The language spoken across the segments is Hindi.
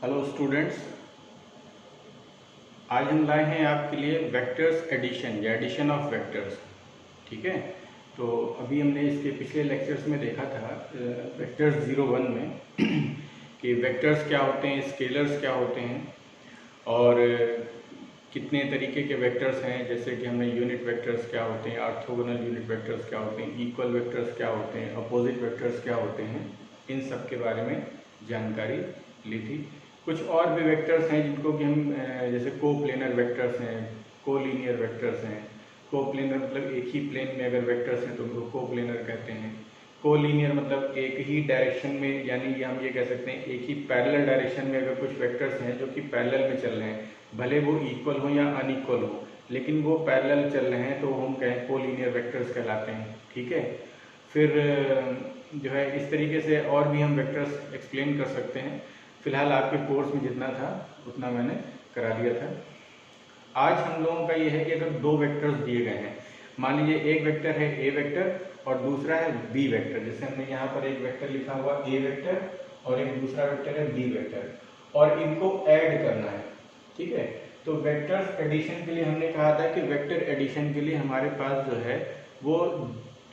हेलो स्टूडेंट्स, आज हम लाए हैं आपके लिए वेक्टर्स एडिशन या एडिशन ऑफ वेक्टर्स। ठीक है, तो अभी हमने इसके पिछले लेक्चर्स में देखा था वेक्टर्स 01 में कि वेक्टर्स क्या होते हैं, स्केलर्स क्या होते हैं और कितने तरीके के वेक्टर्स हैं। जैसे कि हमने यूनिट वेक्टर्स क्या होते हैं, ऑर्थोगोनल यूनिट वेक्टर्स क्या होते हैं, इक्वल वेक्टर्स क्या होते हैं, अपोजिट वेक्टर्स क्या होते हैं, इन सब के बारे में जानकारी ली थी। कुछ और भी वेक्टर्स हैं जिनको कि हम जैसे को प्लेनर वेक्टर्स हैं, को लीनियर वेक्टर्स हैं। को प्लेनर मतलब एक ही प्लेन में अगर वेक्टर्स हैं तो उनको को प्लेनर कहते हैं। को लीनियर मतलब एक ही डायरेक्शन में, यानी हम ये कह सकते हैं एक ही पैरेलल डायरेक्शन में अगर कुछ वेक्टर्स हैं जो कि पैरेलल में चल रहे हैं, भले वो इक्वल हो या अनइक्वल हो, लेकिन वो पैरेलल चल रहे हैं तो हम कहें को लीनियर वेक्टर्स कहलाते हैं। ठीक है, फिर जो है इस तरीके से और भी हम वेक्टर्स एक्सप्लेन कर सकते हैं। फिलहाल आपके कोर्स में जितना था उतना मैंने करा दिया था। आज हम लोगों का ये है कि अगर दो वेक्टर्स दिए गए हैं, मान लीजिए एक वेक्टर है ए वेक्टर और दूसरा है बी वेक्टर। जैसे हमने यहाँ पर एक वेक्टर लिखा हुआ ए वेक्टर और एक दूसरा वेक्टर है बी वेक्टर, और इनको ऐड करना है। ठीक है, तो वेक्टर्स एडिशन के लिए हमने कहा था कि वेक्टर एडिशन के लिए हमारे पास जो है वो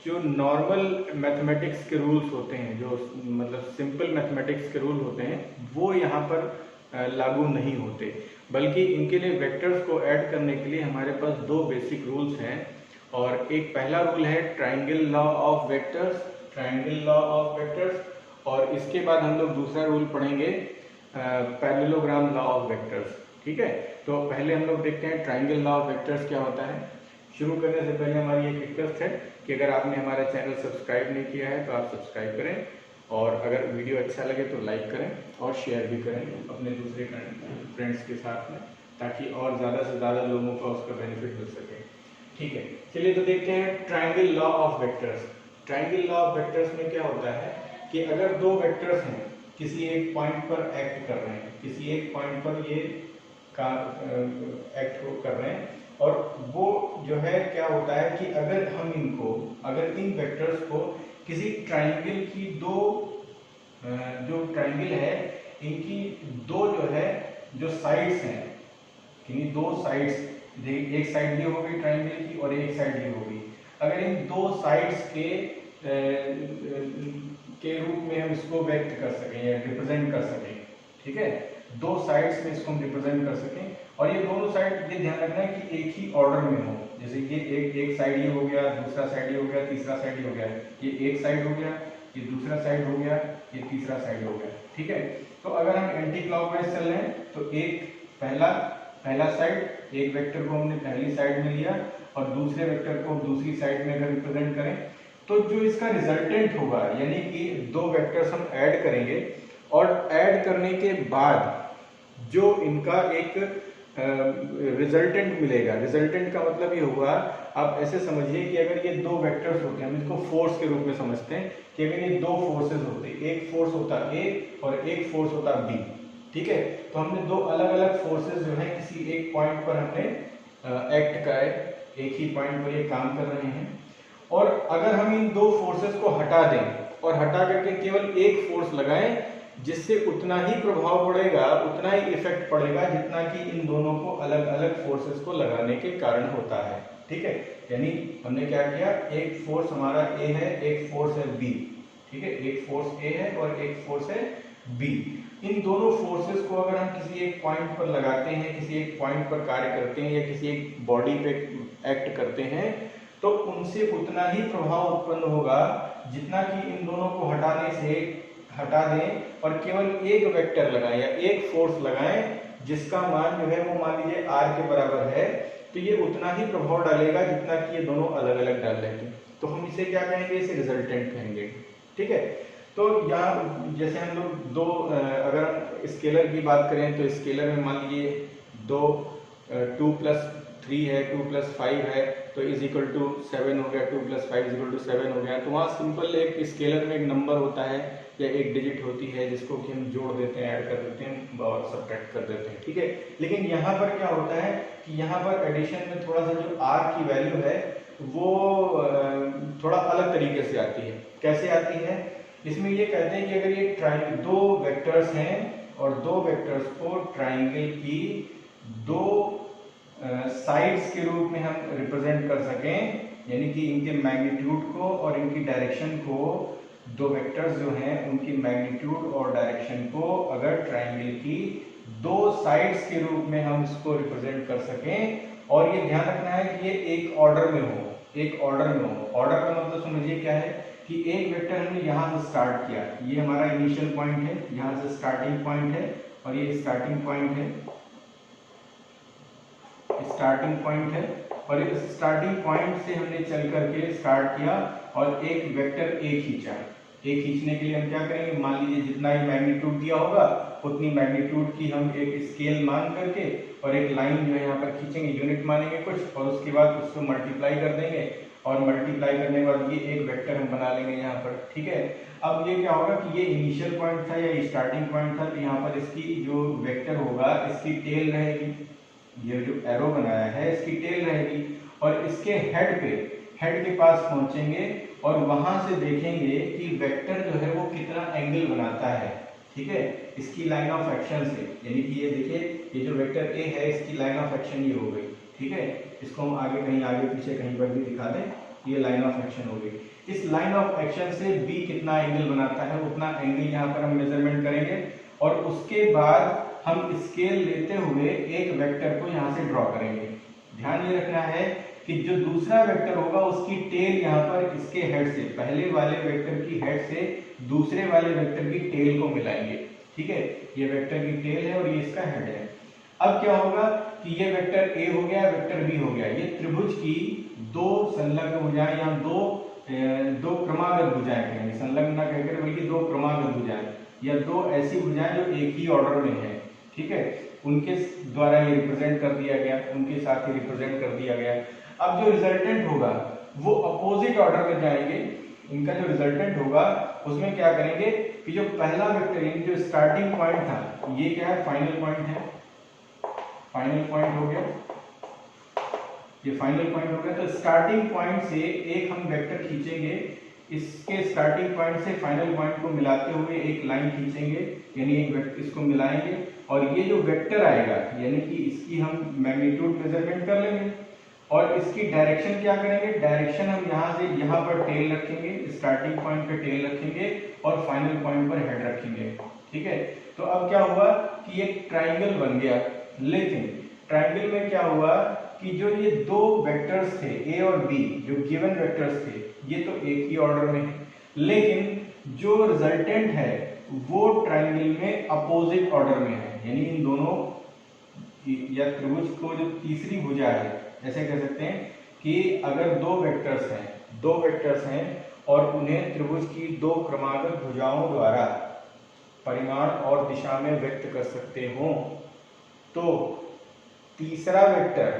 जो नॉर्मल मैथमेटिक्स के रूल्स होते हैं, जो मतलब सिंपल मैथमेटिक्स के रूल होते हैं, वो यहाँ पर लागू नहीं होते, बल्कि इनके लिए वेक्टर्स को ऐड करने के लिए हमारे पास दो बेसिक रूल्स हैं। और एक पहला रूल है triangle law of vectors, triangle law of vectors, और इसके बाद हम लोग दूसरा रूल पढ़ेंगे पैरेललोग्राम लॉ ऑफ वेक्टर्स। ठीक है, तो पहले हम लोग देखते हैं ट्राइंगल लॉ ऑफ वेक्टर्स क्या होता है। शुरू करने से पहले हमारी एक रिक्वेस्ट है कि अगर आपने हमारा चैनल सब्सक्राइब नहीं किया है तो आप सब्सक्राइब करें, और अगर वीडियो अच्छा लगे तो लाइक करें और शेयर भी करें अपने दूसरे फ्रेंड्स के साथ में, ताकि और ज़्यादा से ज़्यादा लोगों को उसका बेनिफिट मिल सके। ठीक है, चलिए तो देखते हैं triangle law of vectors. Triangle law of vectors में क्या होता है कि अगर दो वेक्टर्स हैं, किसी एक पॉइंट पर एक्ट कर रहे हैं, किसी एक पॉइंट पर ये एक्ट कर रहे हैं, और वो जो है क्या होता है कि अगर इन वेक्टर्स को किसी ट्राइंगल की दो जो ट्राइंगल है इनकी दो जो है जो साइड्स हैं, कि दो साइड्स, एक साइड ये होगी ट्राइंगल की और एक साइड ये होगी, अगर इन दो साइड्स के रूप में हम इसको व्यक्त कर सकें या रिप्रेजेंट कर सकें। ठीक है, दो साइड्स में इसको हम रिप्रेजेंट कर सकें, और ये दोनों साइड ये ध्यान रखना है कि एक ही ऑर्डर में हो। जैसे ये एक साइड ये हो गया, दूसरा साइड ये हो गया, तीसरा साइड ये हो गया, ये एक साइड हो गया, ये दूसरा साइड हो गया, ये तीसरा साइड हो गया। ठीक है, तो अगर हम एंटी क्लॉकवाइज चल रहे हैं तो एक पहला साइड, एक वेक्टर को हमने पहली साइड में लिया और दूसरे वेक्टर को दूसरी साइड में अगर रिप्रेजेंट करें, तो जो इसका रिजल्टेंट होगा, यानी कि दो वेक्टर्स हम ऐड करेंगे और ऐड करने के बाद जो इनका एक रिजल्टेंट मिलेगा, रिजल्टेंट का मतलब ये हुआ, आप ऐसे समझिए कि अगर ये दो वेक्टर्स होते हैं, हम इसको फोर्स के रूप में समझते हैं कि अगर ये दो फोर्सेस होते, एक फोर्स होता ए और एक फोर्स होता बी। ठीक है, तो हमने दो अलग अलग फोर्सेस जो है किसी एक पॉइंट पर हमने एक्ट का है, एक ही पॉइंट पर ये काम कर रहे हैं, और अगर हम इन दो फोर्सेस को हटा दें और हटा करके केवल एक फोर्स लगाएं, जिससे उतना ही प्रभाव पड़ेगा, उतना ही इफेक्ट पड़ेगा जितना कि इन दोनों को अलग अलग फोर्सेस को लगाने के कारण होता है। ठीक है, यानी हमने क्या किया, एक फोर्स हमारा ए है, एक फोर्स है बी। ठीक है, एक फोर्स ए है और एक फोर्स है बी। इन दोनों फोर्सेस को अगर हम किसी एक पॉइंट पर लगाते हैं, किसी एक पॉइंट पर कार्य करते हैं या किसी एक बॉडी पे एक्ट करते हैं, तो उनसे उतना ही प्रभाव उत्पन्न होगा जितना कि इन दोनों को हटा दें और केवल एक वेक्टर लगाएं या एक फोर्स लगाएं, जिसका मान जो है वो मान लीजिए r के बराबर है, तो ये उतना ही प्रभाव डालेगा जितना कि ये दोनों अलग अलग डाल रहे थे। तो हम इसे क्या कहेंगे, इसे रिजल्टेंट कहेंगे। ठीक है, तो यहाँ जैसे हम लोग दो अगर स्केलर की बात करें तो स्केलर में मान लीजिए दो 2+3 है, 2+5 है, तो इज इक्वल टू 7 हो गया, 2+5 इज इक्वल टू 7 हो गया। तो वहाँ सिंपल एक स्केलर में एक नंबर होता है या एक डिजिट होती है जिसको कि हम जोड़ देते हैं, ऐड कर देते हैं और सब्ट्रैक्ट कर देते हैं। ठीक है, लेकिन यहाँ पर क्या होता है कि यहाँ पर एडिशन में थोड़ा सा जो r की वैल्यू है वो थोड़ा अलग तरीके से आती है। कैसे आती है, इसमें ये कहते हैं कि अगर ये दो वेक्टर्स हैं और दो वेक्टर्स को ट्राइंगल की दो साइड्स के रूप में हम रिप्रेजेंट कर सकें, यानी कि इनके मैग्नीट्यूड को और इनकी डायरेक्शन को, दो वेक्टर्स जो हैं उनकी मैग्नीट्यूड और डायरेक्शन को अगर ट्राइंगल की दो साइड्स के रूप में हम इसको रिप्रेजेंट कर सकें, और ये ध्यान रखना है कि ये एक ऑर्डर में हो, एक ऑर्डर में हो। ऑर्डर का मतलब समझिए क्या है कि एक वेक्टर हमने यहाँ से स्टार्ट किया, ये हमारा इनिशियल पॉइंट है, यहाँ से स्टार्टिंग पॉइंट है, और ये स्टार्टिंग पॉइंट है, स्टार्टिंग पॉइंट है, और इस स्टार्टिंग पॉइंट से हमने चल करके स्टार्ट किया और एक वेक्टर ए खींचा। ए खींचने के लिए हम क्या करेंगे, मान लीजिए जितना ही मैग्नीट्यूड दिया होगा उतनी मैग्नीट्यूड की हम एक स्केल मान करके और एक लाइन जो है यहाँ पर खींचेंगे, यूनिट मानेंगे कुछ, और उसके बाद उसको मल्टीप्लाई कर देंगे, और मल्टीप्लाई करने के बाद ये एक वेक्टर हम बना लेंगे यहाँ पर। ठीक है, अब ये क्या होगा कि ये इनिशियल पॉइंट था या स्टार्टिंग पॉइंट था, तो यहाँ पर इसकी जो वेक्टर होगा इसकी टेल रहेगी, ये जो एरो बनाया है इसकी टेल रहेगी, और इसके हेड के पास पहुंचेंगे और वहां से देखेंगे कि वेक्टर जो है वो कितना एंगल बनाता है। ठीक है, इसकी लाइन ऑफ एक्शन से, यानी कि ये देखिए ये जो वेक्टर ए है इसकी लाइन ऑफ एक्शन ये हो गई। ठीक है, इसको हम आगे कहीं आगे पीछे कहीं पर भी दिखा दें, ये लाइन ऑफ एक्शन हो गई। इस लाइन ऑफ एक्शन से बी कितना एंगल बनाता है उतना एंगल यहाँ पर हम मेजरमेंट करेंगे, और उसके बाद हम स्केल लेते हुए एक वेक्टर को यहाँ से ड्रॉ करेंगे। ध्यान ये रखना है कि जो दूसरा वेक्टर होगा उसकी टेल यहाँ पर इसके हेड से, पहले वाले वेक्टर की हेड से दूसरे वाले वेक्टर की टेल को मिलाएंगे। ठीक है, ये वेक्टर की टेल है और ये इसका हेड है। अब क्या होगा कि ये वेक्टर ए हो गया, वेक्टर बी हो गया, ये त्रिभुज की दो संलग्न भुजाएं या दो क्रमागत भुजाएं कहेंगे, संलग्न ना कहकर बल्कि दो क्रमागत भुजाएं या दो ऐसी भुजाएं जो एक ही ऑर्डर में है। ठीक है, उनके द्वारा ये रिप्रेजेंट कर दिया गया, उनके साथ ही रिप्रेजेंट कर दिया गया। अब जो रिजल्टेंट होगा वो अपोजिट ऑर्डर में जाएंगे, इनका जो रिजल्टेंट होगा उसमें क्या करेंगे कि जो पहला वेक्टर यानी जो स्टार्टिंग पॉइंट था ये क्या है, फाइनल पॉइंट है, फाइनल पॉइंट हो गया, ये फाइनल पॉइंट हो गया। तो स्टार्टिंग पॉइंट से एक हम वेक्टर खींचेंगे, इसके स्टार्टिंग पॉइंट से फाइनल पॉइंट को मिलाते हुए एक लाइन खींचेंगे, यानी एक वेक्टर इसको मिलाएंगे, और ये जो वेक्टर आएगा यानी कि इसकी हम मैग्नीट्यूड मेजरमेंट कर लेंगे, और इसकी डायरेक्शन क्या करेंगे, डायरेक्शन हम यहाँ से यहाँ पर टेल रखेंगे, स्टार्टिंग पॉइंट पे टेल रखेंगे और फाइनल पॉइंट पर हेड रखेंगे। ठीक है, तो अब क्या हुआ कि एक ट्राइंगल बन गया, लेकिन ट्राइंगल में क्या हुआ कि जो ये दो वेक्टर्स थे ए और बी, जो गिवन वेक्टर्स थे, ये तो एक ही ऑर्डर में है, लेकिन जो रिजल्टेंट है वो ट्राइंगल में अपोजिट ऑर्डर में है, यानी इन दोनों या त्रिभुज को जो तीसरी भुजा है, ऐसे कह सकते हैं कि अगर दो वेक्टर्स हैं और उन्हें त्रिभुज की दो क्रमागत भुजाओं द्वारा परिमाण और दिशा में व्यक्त कर सकते हो, तो तीसरा वेक्टर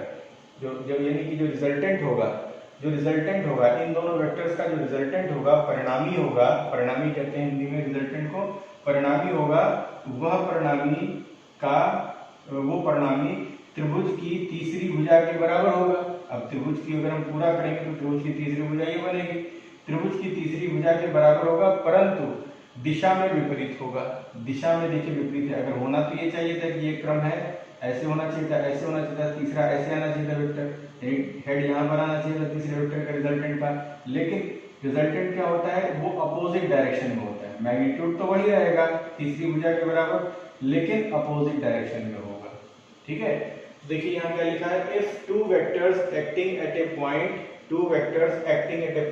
जो यानी कि जो रिजल्टेंट होगा इन दोनों वेक्टर्स का जो रिजल्टेंट होगा, परिणामी होगा, परिणामी कहते हैं हिंदी में रिजल्टेंट को, परिणामी होगा, वो परिणामी त्रिभुज की तीसरी भुजा के बराबर होगा। अब त्रिभुज की अगर हम पूरा करेंगे तो त्रिभुज की तीसरी भुजा ये बनेगी, त्रिभुज की तीसरी भुजा के बराबर होगा, परंतु दिशा में विपरीत होगा। दिशा में देखिए विपरीत है, अगर होना तो ये चाहिए था कि ये क्रम है, ऐसे होना चाहिए था, ऐसे होना चाहिए था, तीसरा ऐसे आना चाहिए था वेक्टर, हेड यहाँ पर आना चाहिए था तीसरे वेक्टर का रिजल्टेंट का, लेकिन रिजल्टेंट क्या होता है वो अपोजिट डायरेक्शन में होता है। मैग्नीट्यूड तो वही रहेगा तीसरी भुजा के बराबर, लेकिन अपोजिट डायरेक्शन में होगा। ठीक है, देखिए यहाँ क्या लिखा है, if two vectors acting at A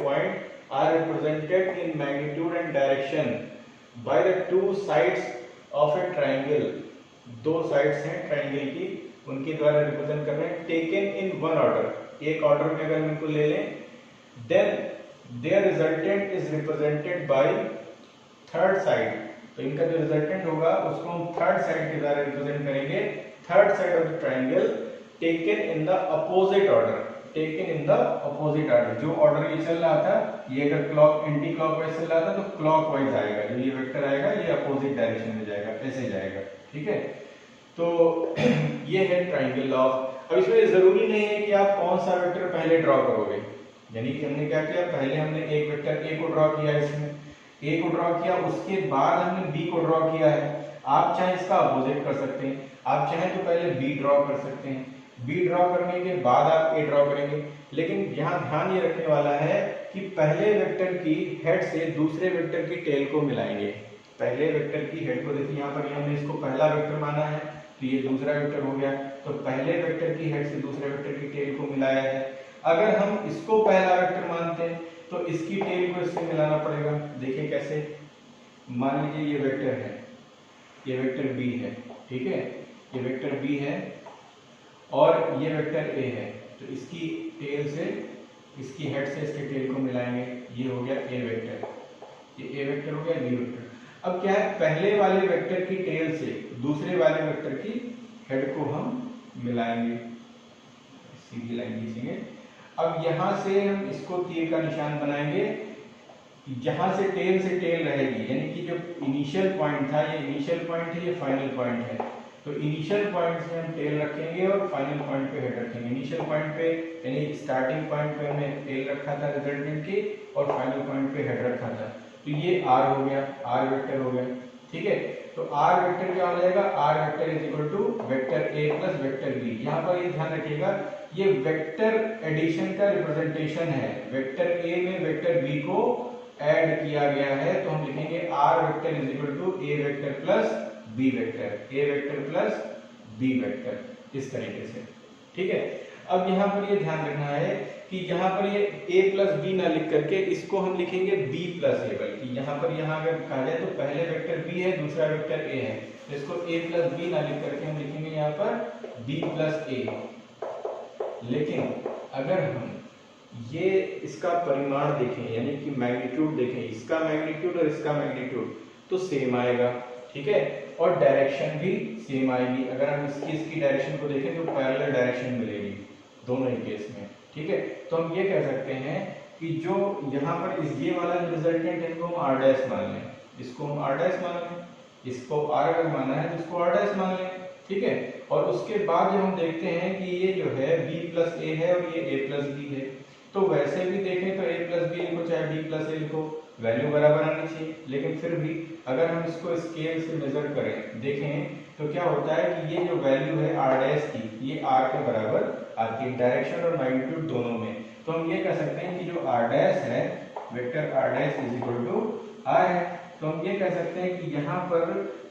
point are represented in magnitude and direction by the two sides of a triangle, दो साइड्स हैं ट्राइंगल की, उनके द्वारा रिप्रेजेंट कर रहे हैं, टेकन इन वन ऑर्डर, एक ऑर्डर में अगर हम इनको ले लें, then their resultant is represented by third side, तो इनका जो रिजल्टेंट होगा उसको हम थर्ड साइड के द्वारा रिप्रेजेंट करेंगे, third side of the triangle taken in the opposite order, जो ऑर्डर ये चल रहा था, ये अगर क्लॉक एंटी क्लॉकवाइज चल रहा था तो क्लॉकवाइज आएगा, जो ये वेक्टर आएगा ये अपोजिट डायरेक्शन में जाएगा, ऐसे जाएगा। ठीक है, तो ये है ट्राइंगल लॉ। अब इसमें जरूरी नहीं है कि आप कौन सा वेक्टर पहले ड्रॉ करोगे, यानी कि हमने क्या किया, पहले हमने एक वेक्टर ए को ड्रॉ किया, इसमें ए को ड्रॉ किया, उसके बाद हमने बी को ड्रॉ किया है। आप चाहे इसका अपोजिट कर सकते हैं, आप चाहें तो पहले बी ड्रॉ कर सकते हैं, बी ड्रॉ करने के बाद आप ए ड्रॉ करेंगे। लेकिन यहाँ ध्यान ये रखने वाला है कि पहले वेक्टर की हेड से दूसरे वेक्टर की टेल को मिलाएंगे। पहले वेक्टर की हेड को देखिए, यहाँ पर हमने इसको पहला वेक्टर माना है तो ये दूसरा वेक्टर हो गया, तो पहले वेक्टर की हेड से दूसरे वेक्टर की टेल को मिलाया है। अगर हम इसको पहला वेक्टर मानते हैं तो इसकी टेल को इससे मिलाना पड़ेगा। देखिए कैसे, मान लीजिए ये वेक्टर है, ये वेक्टर बी है, ठीक है, ये वेक्टर बी है और ये वेक्टर ए है, तो इसकी टेल से, इसकी हेड से इसके टेल को मिलाएंगे, ये हो गया ए वेक्टर, ये ए वेक्टर हो गया, बी वेक्टर। अब क्या है, पहले वाले वेक्टर की टेल से दूसरे वाले वेक्टर की हेड को हम मिलाएंगे, सीधी लाइन खींचेंगे। अब यहां से हम इसको तीर का निशान बनाएंगे, जहां से टेल रहेगी, यानी कि जो इनिशियल पॉइंट था, ये इनिशियल पॉइंट है, ये फाइनल पॉइंट है, तो इनिशियल पॉइंट से हम टेल रखेंगे और फाइनल पॉइंट पे हेड रखेंगे। इनिशियल पॉइंट पे यानी स्टार्टिंग पॉइंट पे हमने टेल रखा था रिजल्टेंट की, और फाइनल पॉइंट पे हेड रखा था, तो ये आर हो गया, आर वेक्टर हो गया, ठीक है। तो आर वेक्टर क्या हो जाएगा, R vector is equal to vector A plus vector B. यहाँ पर ये ध्यान रखिएगा, ये वेक्टर एडिशन का रिप्रेजेंटेशन है, वेक्टर ए में वेक्टर बी को ऐड किया गया है, तो हम लिखेंगे R vector is equal to A vector plus B vector, A vector plus B vector, इस तरीके से, ठीक है। अब यहाँ पर ये ध्यान रखना है कि यहाँ पर ये a प्लस बी ना लिख करके इसको हम लिखेंगे b प्लस ए, बल्कि यहाँ पर यहाँ अगर कहा जाए तो पहले वेक्टर b है, दूसरा वेक्टर a है, तो इसको a प्लस बी ना लिख करके हम लिखेंगे यहाँ पर b प्लस ए। लेकिन अगर हम ये इसका परिमाण देखें, यानी कि मैग्नीट्यूड देखें, इसका मैग्नीट्यूड और इसका मैग्नीट्यूड तो सेम आएगा, ठीक है, और डायरेक्शन भी सेम आएगी। अगर हम इसकी डायरेक्शन को देखें तो पैरेलल डायरेक्शन मिलेगी दोनों ही केस में, ठीक है। तो हम ये कह सकते हैं कि जो यहाँ पर इस ये वाला जो रिजल्टेंट है इसको हम आर डैश मान लें, इसको हम आर डैश मान लें, इसको आर अगर माना है तो इसको आर डैश मान लें, ठीक है। और उसके बाद जब हम देखते हैं कि ये जो है b प्लस ए है और ये a प्लस बी है, तो वैसे भी देखें तो a प्लस बी लिखो चाहे b प्लस ए लिखो, वैल्यू बराबर आनी चाहिए। लेकिन फिर भी अगर हम इसको स्केल से मेजर करें, देखें तो क्या होता है कि ये जो वैल्यू है आर डैश की, ये आर के बराबर आती है डायरेक्शन और मैग्नीट्यूड दोनों में। तो हम ये कह सकते हैं कि जो आर डैश है, vector R dash is equal to R है। तो हम ये कह सकते हैं कि यहाँ पर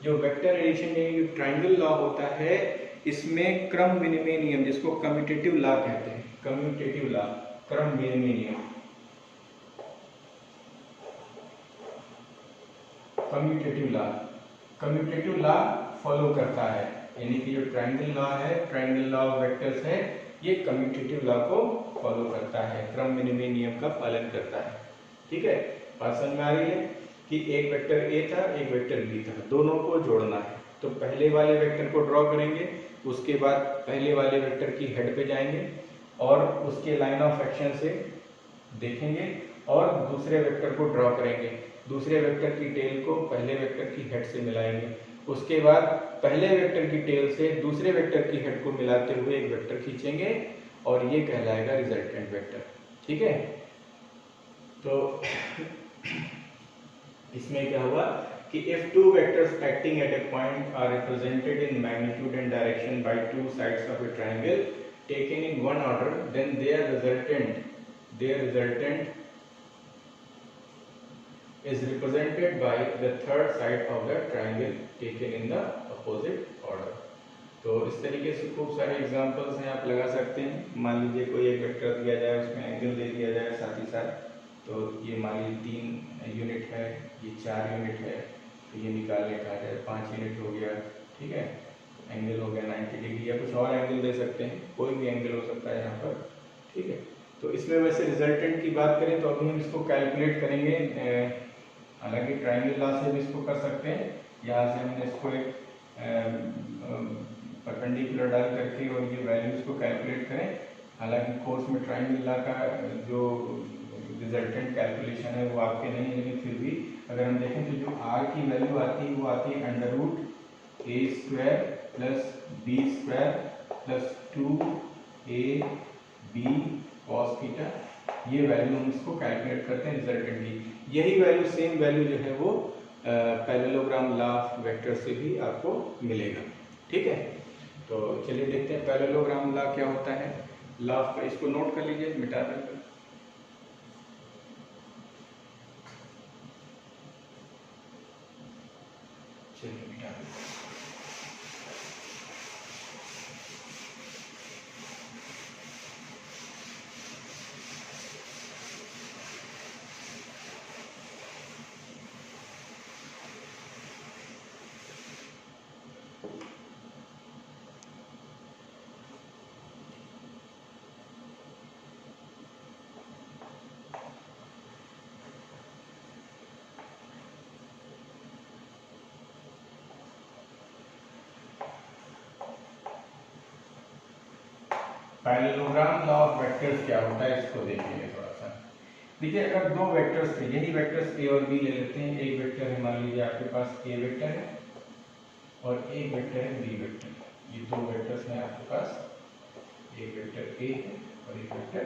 जो वेक्टर एडिशन यानी ट्रायंगल लॉ होता है, इसमें क्रम विनिमय नियम, जिसको कम्यूटेटिव लॉ कहते हैं, कम्यूटेटिव लॉ, क्रम विनिमय नियम, कम्यूटेटिव लॉ फॉलो करता है, यानी कि जो ट्रायंगल लॉ है, ट्रायंगल लॉ ऑफ वेक्टर्स है, ये कम्यूटेटिव लॉ को फॉलो करता है, क्रम विनिमय नियम का पालन करता है, ठीक है। बात समझ में आ रही है कि एक वेक्टर ए था, एक वेक्टर बी था, दोनों को जोड़ना है, तो पहले वाले वेक्टर को ड्रॉ करेंगे, उसके बाद पहले वाले वेक्टर की हेड पे जाएंगे और उसके लाइन ऑफ एक्शन से देखेंगे और दूसरे वेक्टर को ड्रॉ करेंगे, दूसरे वेक्टर की टेल को पहले वेक्टर की हेड से मिलाएंगे, उसके बाद पहले वेक्टर की टेल से दूसरे वेक्टर की हेड को मिलाते हुए एक वेक्टर खींचेंगे और ये कहलाएगा रिजल्टेंट वेक्टर, ठीक है। तो इसमें क्या हुआ कि if two vectors acting at a point are represented in magnitude and direction by two sides of a triangle taken in one order, then their resultant is represented by the third side of the triangle taken in the opposite order. तो इस तरीके से खूब सारे एग्जांपल्स हैं, आप लगा सकते हैं। मान लीजिए कोई एक वेक्टर दिया जाए, उसमें एंगल दे दिया जाए साथ ही साथ, तो ये मान लीजिए 3 यूनिट है, ये 4 यूनिट है, तो ये निकालने का है 5 यूनिट हो गया, ठीक है, एंगल हो गया 90 डिग्री, या कुछ और एंगल दे सकते हैं, कोई भी एंगल हो सकता है यहाँ पर, ठीक है। तो इसमें वैसे रिजल्टेंट की बात करें तो अभी हम इसको कैलकुलेट करेंगे, हालांकि ट्रायंगल लॉ से भी इसको कर सकते हैं, यहाँ से हमने इसको एक परपेंडिकुलर डाल करके और ये वैल्यूज को कैलकुलेट करें। हालांकि कोर्स में ट्रायंगल लॉ का जो रिजल्टेंट कैलकुलेशन है वो आपके नहीं है, लेकिन फिर भी अगर हम देखें तो जो आर की वैल्यू आती है वो आती है √a² plus b² plus 2ab cos theta, ये वैल्यू हम इसको कैलकुलेट करते हैं रिजल्टेंट की। यही वैल्यू, सेम वैल्यू जो है वो पैरेललोग्राम लॉ ऑफ वेक्टर से भी आपको मिलेगा। ठीक है, तो चलिए देखते हैं पैरेललोग्राम लॉ क्या होता है। लॉ ऑफ, इसको नोट कर लीजिए, मिटा देंगे। चलिए मिटा देंगे। पैरेललोग्राम लॉ ऑफ वेक्टर्स क्या होता है इसको देखेंगे थोड़ा सा। देखिए, अगर दो वेक्टर्स थे, यही वेक्टर्स ए और बी ले लेते हैं। एक वेक्टर है, मान लीजिए आपके पास ए वेक्टर है और एक वेक्टर है बी वेक्टर। ये दो वेक्टर्स हैं आपके पास, एक वेक्टर ए है और एक वेक्टर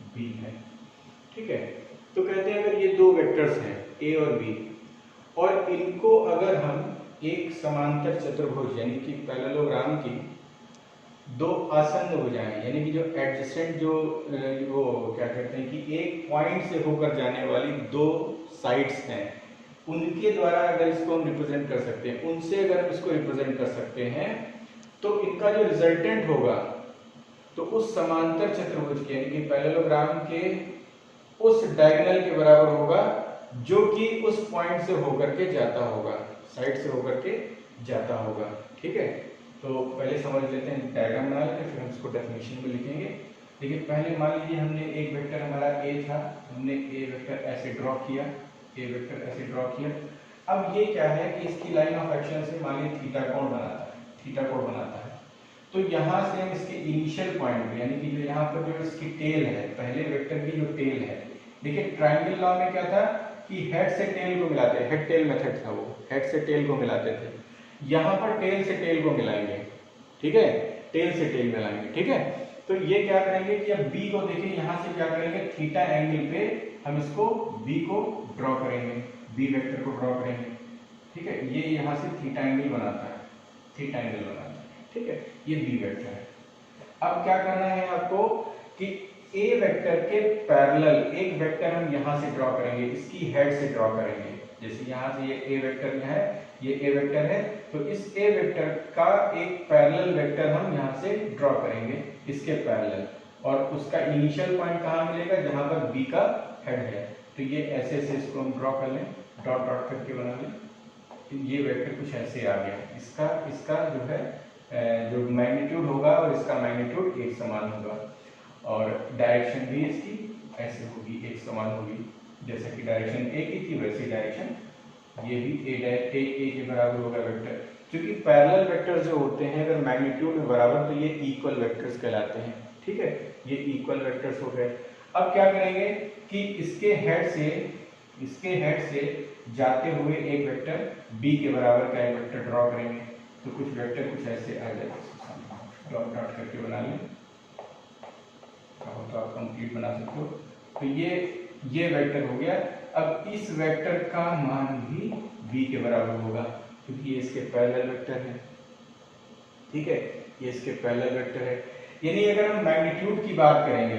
बी है। ठीक है, तो कहते हैं अगर ये दो वेक्टर्स हैं ए और बी, और इनको अगर हम एक समांतर चतुर्भुज यानी कि पैरेललोग्राम की दो आसन्न भुजाएं, यानी कि जो एडजेसेंट, जो वो क्या कहते हैं कि एक पॉइंट से होकर जाने वाली दो साइड्स हैं, उनके द्वारा अगर इसको हम रिप्रेजेंट कर सकते हैं, उनसे अगर हम इसको रिप्रेजेंट कर सकते हैं, तो इनका जो रिजल्टेंट होगा तो उस समांतर चतुर्भुज के यानी कि पैरेललोग्राम के उस डायगोनल के बराबर होगा जो कि उस पॉइंट से होकर के जाता होगा, साइड से होकर के जाता होगा। ठीक है, तो पहले समझ लेते हैं, डायग्राम बना लेते हैं, फिर हम इसको डेफिनेशन में लिखेंगे। देखिए, पहले मान लीजिए हमने एक वेक्टर हमारा ए था, हमने ए वेक्टर ऐसे ड्रॉ किया, ए वेक्टर ऐसे ड्रॉ किया। अब ये क्या है कि इसकी लाइन ऑफ एक्शन से मान लीजिए थीटा कोण बनाता है, थीटा कोण बनाता है। तो यहाँ से हम इसके इनिशियल पॉइंट पे, यानी कि जो यहाँ पर जो इसकी टेल है, पहले वेक्टर की जो टेल है, देखिए ट्राइंगल लॉ में क्या था कि हेड से टेल को मिलाते हैं, हेड टेल मेथड था वो, हेड से टेल को मिलाते थे। यहाँ पर टेल से टेल को मिलाएंगे। ठीक है, टेल से टेल मिलाएंगे। ठीक है, तो ये क्या करेंगे कि अब बी को देखिए, यहाँ से क्या करेंगे, थीटा एंगल पे हम इसको बी को ड्रॉ करेंगे, बी वेक्टर को ड्रॉ करेंगे। ठीक है, ये यहाँ से थीटा एंगल बनाता है, थीटा एंगल बनाता है। ठीक है, ये बी वेक्टर है। अब क्या करना है आपको कि ए वेक्टर के पैरेलल एक वेक्टर हम यहाँ से ड्रॉ करेंगे, इसकी हेड से ड्रॉ करेंगे। जैसे यहाँ से ये ए वेक्टर है, ये ए वेक्टर है, तो इस ए वेक्टर का एक पैरेलल वेक्टर हम यहाँ से ड्रॉ करेंगे इसके पैरेलल, और उसका इनिशियल पॉइंट कहाँ मिलेगा, जहाँ पर बी का हेड है। तो ये ऐसे ऐसे इसको हम ड्रॉ कर लें, डॉट डॉट करके बना लें। तो ये वेक्टर कुछ ऐसे आ गया, इसका जो है जो मैग्नीट्यूड होगा और इसका मैग्नीट्यूड एक समान होगा, और डायरेक्शन भी इसकी ऐसे होगी, एक समान होगी। जैसे कि डायरेक्शन ए की थी वैसी डायरेक्शन ये भी ए के बराबर होगा वेक्टर। क्योंकि पैरेलल वेक्टर्स जो होते हैं अगर मैग्नीट्यूड में बराबर, तो ये इक्वल वेक्टर्स कहलाते हैं। ठीक है, ये इक्वल वेक्टर्स हो गए। अब क्या करेंगे कि इसके हेड से जाते हुए एक वेक्टर बी के बराबर का एक वेक्टर ड्रॉ करेंगे। तो कुछ वेक्टर कुछ ऐसे आ जाए, डॉट डॉट करके बना लें, तो आप कंप्लीट बना सकते हो। तो ये वेक्टर हो गया। अब इस वेक्टर का मान भी v के बराबर होगा, क्योंकि ये इसके पैरेलल वेक्टर है। ठीक है, ये इसके पैरेलल वेक्टर है। यानी अगर हम मैग्नीट्यूड की बात करेंगे,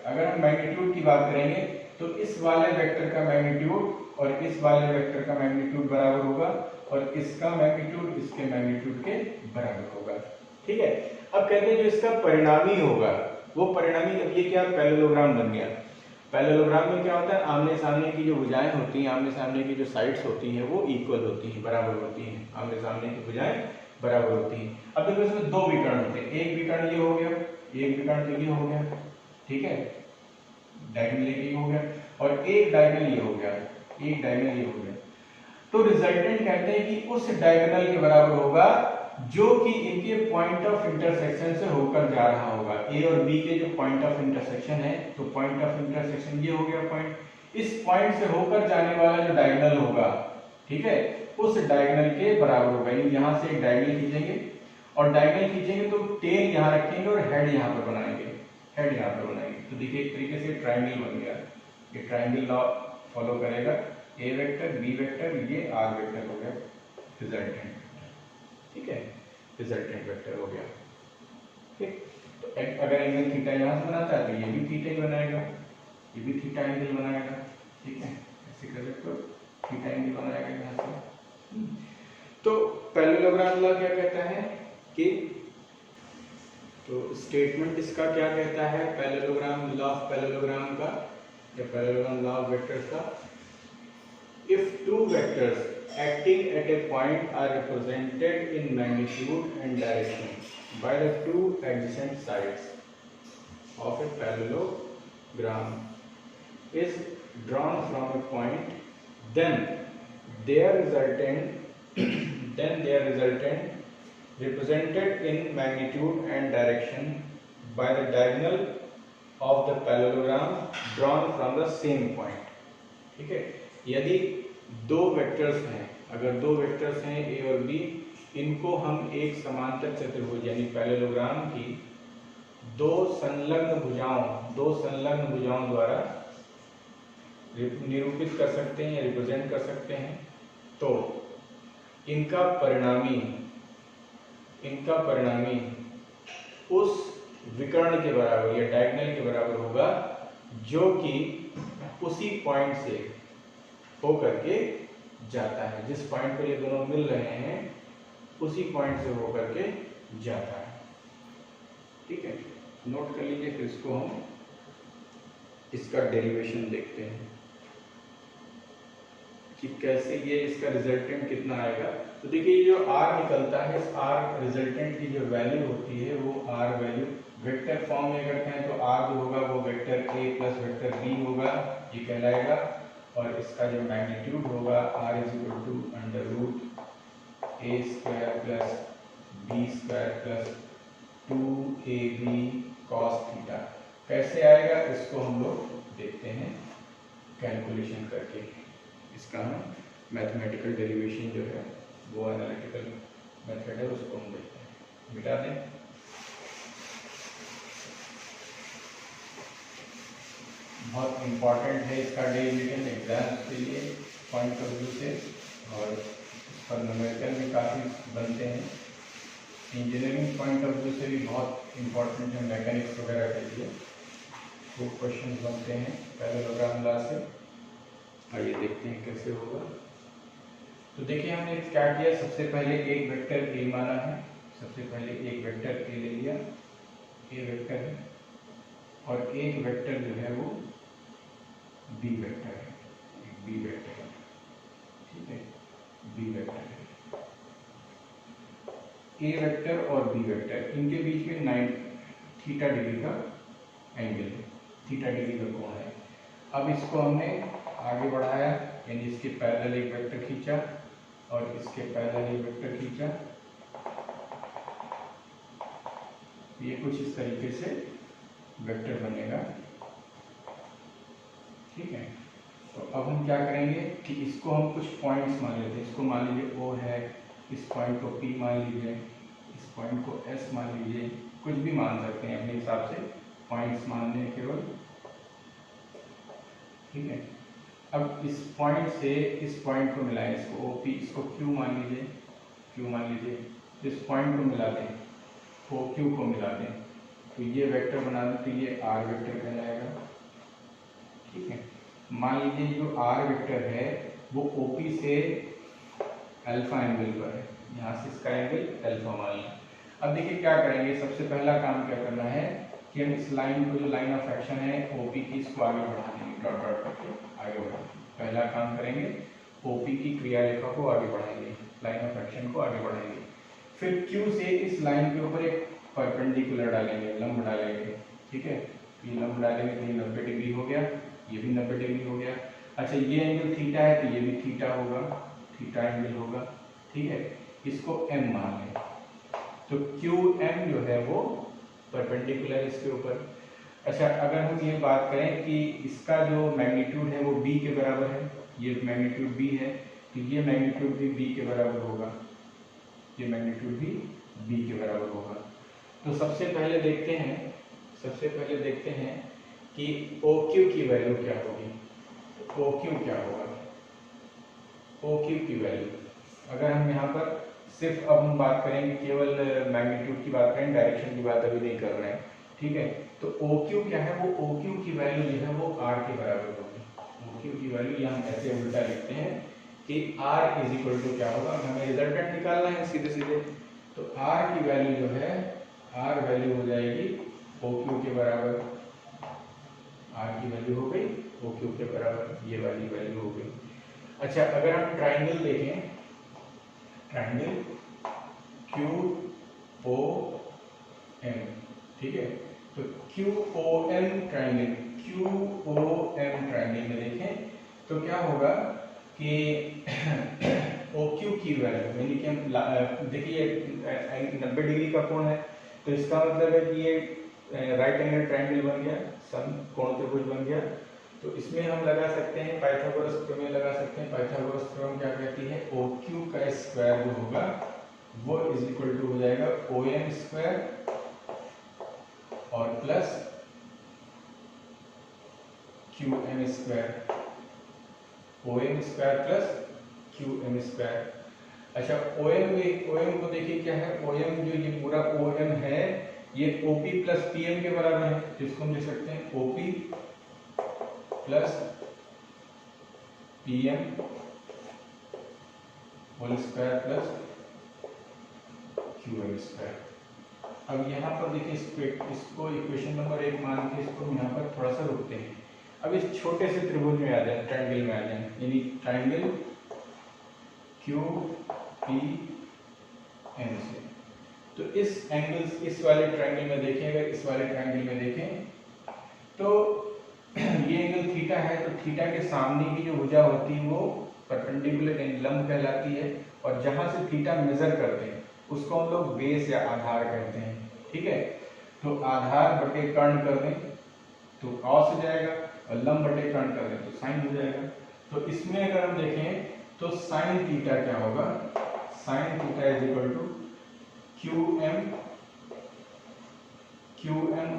अगर हम मैग्नीट्यूड की बात करेंगे, तो इस वाले वेक्टर का मैग्नीट्यूड और इस वाले वेक्टर का मैग्नीट्यूड बराबर होगा, और इसका मैग्नीट्यूड इसके मैग्नीट्यूड के बराबर होगा। ठीक है, अब कहते हैं जो इसका परिणामी होगा वो परिणामी, अब ये क्या पैरेललोग्राम बन गया। पैरेललोग्राम में क्या होता है, आमने सामने की जो भुजाएं होती हैं, आमने सामने की जो साइड्स होती हैं वो इक्वल होती हैं, बराबर होती हैं, आमने सामने की भुजाएं बराबर होती हैं। अब देखो इसमें दो विकर्ण होते हैं, एक विकर्ण ये हो गया, एक विकर्ण तो ये हो गया। ठीक है, डायगोनल ये हो गया, और एक डायगोनल ये हो गया, एक डायगोनल ये हो गया। तो रिजल्टेंट कहते हैं कि उस डायगोनल के बराबर होगा जो कि इनके पॉइंट ऑफ इंटरसेक्शन से होकर जा रहा होगा। ए और बी के जो पॉइंट ऑफ इंटरसेक्शन है, तो पॉइंट ऑफ इंटरसेक्शन ये हो गया पॉइंट, इस पॉइंट से होकर जाने वाला जो डायगोनल होगा, ठीक है, उस डायगोनल के बराबर होगा। यानी यहाँ से एक डायगोनल खींचेंगे, और डायगोनल खींचेंगे तो टेल यहाँ रखेंगे और हेड यहाँ पर बनाएंगे, हेड यहाँ पर बनाएंगे। तो देखिए एक तरीके से ट्राइंगल बन गया, ये ट्राइंगल लॉ फॉलो करेगा। ए वेक्टर, बी वेक्टर, ये आर वेक्टर हो गया रिजल्टेंट, ठीक है, रिजल्टेंट वेक्टर हो गया। ठीक, तो अगर एंगल थीटा यहाँ से बनाता है तो ये भी थीटा ही बनाएगा, ये भी थीटा एंगल बनाएगा, ठीक है, ऐसे कर सकते हो, थीटा एंगल बनाएगा यहाँ से। तो पैरेललोग्राम लॉ क्या कहता है कि, तो स्टेटमेंट इसका क्या कहता है पैरेललोग्राम लॉ ऑफ पैरेललोग्राम का या पैरेललोग्राम लॉ ऑफ वेक्टर्स का, if two vectors acting at a point are represented in magnitude and direction by the two adjacent sides of a parallelogram is drawn from a point, then their resultant represented in magnitude and direction by the diagonal of the parallelogram drawn from the same point। ठीक है, यदि दो वेक्टर्स हैं, अगर दो वेक्टर्स हैं ए और बी, इनको हम एक समांतर चतुर्भुज यानी पैरेललोग्राम की दो संलग्न भुजाओं द्वारा निरूपित कर सकते हैं या रिप्रेजेंट कर सकते हैं, तो इनका परिणामी उस विकर्ण के बराबर या डायगोनल के बराबर होगा जो कि उसी पॉइंट से होकर के जाता है, जिस पॉइंट पर ये दोनों मिल रहे हैं उसी पॉइंट से होकर के जाता है। ठीक है, नोट कर लीजिए, फिर इसको हम इसका डेरिवेशन देखते हैं कि कैसे ये इसका रिजल्टेंट कितना आएगा। तो देखिए जो r निकलता है, इस r रिजल्टेंट की जो वैल्यू होती है वो r वैल्यू वेक्टर फॉर्म में करते हैं तो r जो होगा वो vector a plus vector b होगा, ये कहलाएगा। और इसका जो मैग्नीट्यूड होगा r is equal to under root a square plus b square plus 2ab cos theta. कैसे आएगा इसको हम लोग देखते हैं कैलकुलेशन करके। इसका हम मैथमेटिकल डेरिवेशन जो है वो एनालिटिकल मेथड है उसको हम देखते हैं। मिटा दें, बहुत इंपॉर्टेंट है इसका डेरिवेशन एग्जाम्स के लिए पॉइंट ऑफ व्यू से, और इस पर न्यूमेरिकल भी काफ़ी बनते हैं। इंजीनियरिंग पॉइंट ऑफ व्यू से भी बहुत इंपॉर्टेंट है, मैकेनिक्स वगैरह के लिए वो क्वेश्चन बनते हैं पैरेललोग्राम लॉ से। आइए देखते हैं कैसे होगा। तो देखिए हमने क्या किया, सबसे पहले एक वेक्टर ए माना है, सबसे पहले एक वेक्टर ए ले लिया, ए वेक्टर है, और एक वेक्टर जो है वो बी वेक्टर है, एक बी वेक्टर है, ठीक है, बी वेक्टर है। ए वेक्टर और बी वेक्टर, इनके बीच में 90 थीटा डिग्री का एंगल है, थीटा डिग्री का कोण है। अब इसको हमने आगे बढ़ाया, यानी इसके पैरेलल एक वेक्टर खींचा और इसके पैरेलल एक वेक्टर खींचा, ये कुछ इस तरीके से वेक्टर बनेगा। ठीक है, तो अब हम क्या करेंगे कि इसको हम कुछ पॉइंट्स मान लेते हैं। इसको मान लीजिए O है, इस पॉइंट को P मान लीजिए, इस पॉइंट को S मान लीजिए, कुछ भी मान सकते हैं अपने हिसाब से, पॉइंट्स मान लें केवल। ठीक है, अब इस पॉइंट से इस पॉइंट को मिलाएं, इसको OP, इसको Q मान लीजिए, Q मान लीजिए, इस पॉइंट को मिला दें, OQ को मिला दें, तो ये वेक्टर बना दें, तो ये R वेक्टर कहलाएगा। ठीक है, मान लीजिए जो R वेक्टर है वो OP से अल्फा एंगल पर है, यहाँ से इसका एंगल अल्फा मान लें। अब देखिए क्या करेंगे, सबसे पहला काम क्या करना है कि हम इस लाइन को, जो लाइन ऑफ एक्शन है OP की, इसको आगे बढ़ा देंगे, डॉट डॉट करके आगे बढ़ाएंगे। पहला काम करेंगे, OP की क्रिया रेखा को आगे बढ़ाएंगे, लाइन ऑफ एक्शन को आगे बढ़ाएंगे। फिर Q से इस लाइन के ऊपर एक परपेंडिकुलर डालेंगे, लंब डालेंगे। ठीक है, ये लंब डालेंगे तो ये 90 डिग्री हो गया, ये भी 90 डिग्री हो गया। अच्छा, ये एंगल थीटा है तो ये भी थीटा होगा, थीटा एंगल होगा। ठीक है, इसको M मान लें, तो QM जो है वो परपेंडिकुलर इसके ऊपर। अच्छा, अगर हम ये बात करें कि इसका जो मैग्नीट्यूड है वो B के बराबर है, ये मैग्नीट्यूड B है, तो ये मैग्नीट्यूड भी B के बराबर होगा, ये मैग्नीट्यूड भी B के बराबर होगा। तो सबसे पहले देखते हैं कि OQ की वैल्यू क्या होगी। OQ क्या होगा, ओ क्यू की वैल्यू, अगर हम यहाँ पर सिर्फ अब हम बात करेंगे केवल मैग्नीट्यूड की बात करें, डायरेक्शन की बात अभी नहीं कर रहे हैं, ठीक है। तो ओ क्यू क्या है, वो ओ क्यू की वैल्यू जो है वो आर के बराबर होगी। ओ क्यू की वैल्यू यहाँ हम ऐसे उल्टा लिखते हैं कि आर इज इक्वल टू क्या होगा, हमें रिजल्टेंट निकालना है सीधे सीधे, तो आर की वैल्यू जो है, आर वैल्यू हो जाएगी ओ क्यू के बराबर, आर की वैल्यू हो गई ओ क्यू के बराबर, ये वाली वैल्यू हो गई। अच्छा, अगर हम ट्राइंगल देखें, ट्राइंगल क्यू ओ एम, ठीक है, तो Q O M triangle, Q O M triangle में देखें तो क्या होगा कि ओ क्यू की वैल्यू, यानी कि हम देखिए 90 डिग्री का कोण है, तो इसका मतलब है कि ये राइट एंगल ट्राइंगल बन गया, समकोण त्रिभुज बन गया। तो इसमें हम लगा सकते हैं पाइथागोरस प्रमेय लगा सकते हैं। पाइथागोरस प्रमेय क्या कहती है, ओ क्यू का स्क्वायर जो होगा वो इज इक्वल टू हो जाएगा ओ एम स्क्वायर और plus Q M square, O M square plus Q M square. अच्छा, ओ एम को देखिए क्या है, ओ एम जो ये पूरा ओ एम है ये O P plus P M के बराबर है, जिसको हम लिख सकते हैं O P plus P M whole square plus Q M square. अब यहाँ पर देखिए इसको इक्वेशन नंबर 1 मान के इसको यहाँ पर थोड़ा सा रुकते हैं। अब इस छोटे से त्रिभुज में आ जाए, ट्राइंगल में आ जाए, यानी ट्राइंगल क्यू पी एम से, तो इस एंगल, इस वाले ट्राइंगल में देखें, अगर इस वाले ट्राइंगल में देखें तो ये एंगल थीटा है, तो थीटा के सामने की जो भुजा होती है वो परपेंडिकुलर यानी लंब कहलाती है, और जहां से थीटा मेजर करते हैं उसको हम लोग बेस या आधार कहते हैं, ठीक है। तो आधार बटे कर्ण कर दें तो कॉस हो जाएगा, और लंब बटे कर्ण कर दें तो साइन हो जाएगा। तो इसमें अगर हम देखें तो साइन थीटा क्या होगा, sine theta is equal to Q M